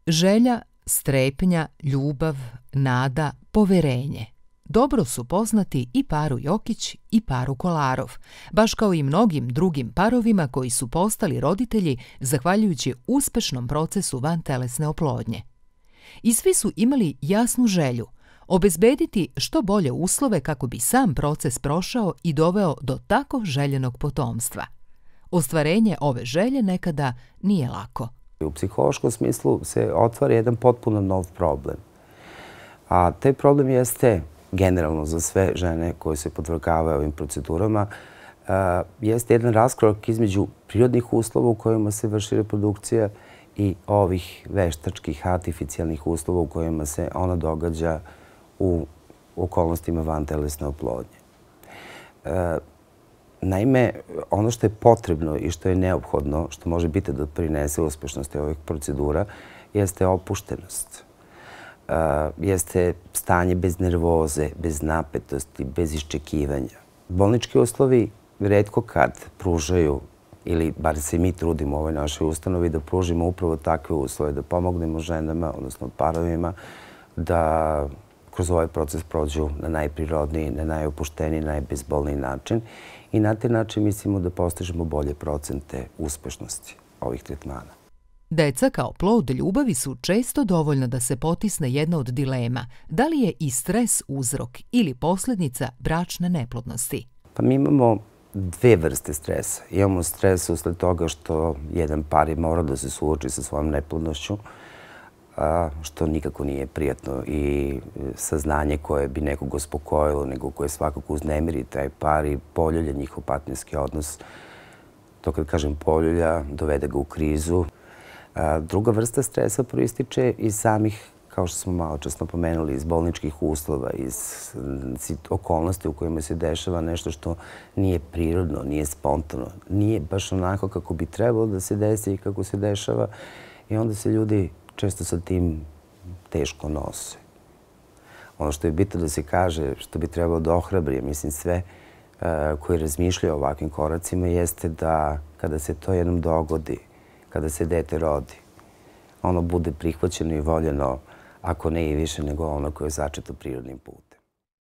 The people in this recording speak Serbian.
Želja, strepnja, ljubav, nada, poverenje. Dobro su poznati i paru Jokić i paru Kolarov, baš kao i mnogim drugim parovima koji su postali roditelji zahvaljujući uspešnom procesu vantelesne oplodnje. I svi su imali jasnu želju – obezbediti što bolje uslove kako bi sam proces prošao i doveo do tako željenog potomstva. Ostvarenje ove želje nekada nije lako. U psihološkom smislu se otvara jedan potpuno nov problem. A taj problem jeste, generalno za sve žene koje se podvrgavaju ovim procedurama, jeste jedan raskorak između prirodnih uslova u kojima se vrši reprodukcija i ovih veštačkih, artificijalnih uslova u kojima se ona događa u okolnostima vantelesne oplodnje. Naime, ono što je potrebno i što je neophodno, što može biti da prinese uspešnosti ovih procedura, jeste opuštenost. Jeste stanje bez nervoze, bez napetosti, bez iščekivanja. Bolnički uslovi retko kad pružaju, ili bar se mi trudimo u ovoj našoj ustanovi, da pružimo upravo takve uslove, da pomognemo ženama, odnosno parovima, da kroz ovaj proces prođu na najprirodniji, na najopušteniji, najbezbolniji način. I na taj način mislimo da postižemo bolje procente uspešnosti ovih tretmana. Deca kao plod ljubavi su često dovoljna da se potisne jedna od dilema da li je i stres uzrok ili posljedica bračne neplodnosti. Pa mi imamo dve vrste stresa. Imamo stres usled toga što jedan par mora da se suoči sa svojom neplodnošću, što nikako nije prijatno i saznanje koje bi nekog uspokojilo, nego koje svakako uznemiri taj par i poljulja njihov partnerski odnos. To kad kažem poljulja, dovede ga u krizu. Druga vrsta stresa proističe iz samih, kao što smo malo čas napomenuli, iz bolničkih uslova, iz okolnosti u kojima se dešava nešto što nije prirodno, nije spontano, nije baš onako kako bi trebalo da se desi i kako se dešava. I onda se ljudi često sa tim teško nose. Ono što je bitno da se kaže, što bi trebalo da ohrabri, mislim sve koji razmišljaju o ovakvim koracima, jeste da kada se to jednom dogodi, kada se dete rodi, ono bude prihvaćeno i voljeno, ako ne i više nego ono koje je začeto prirodnim putem.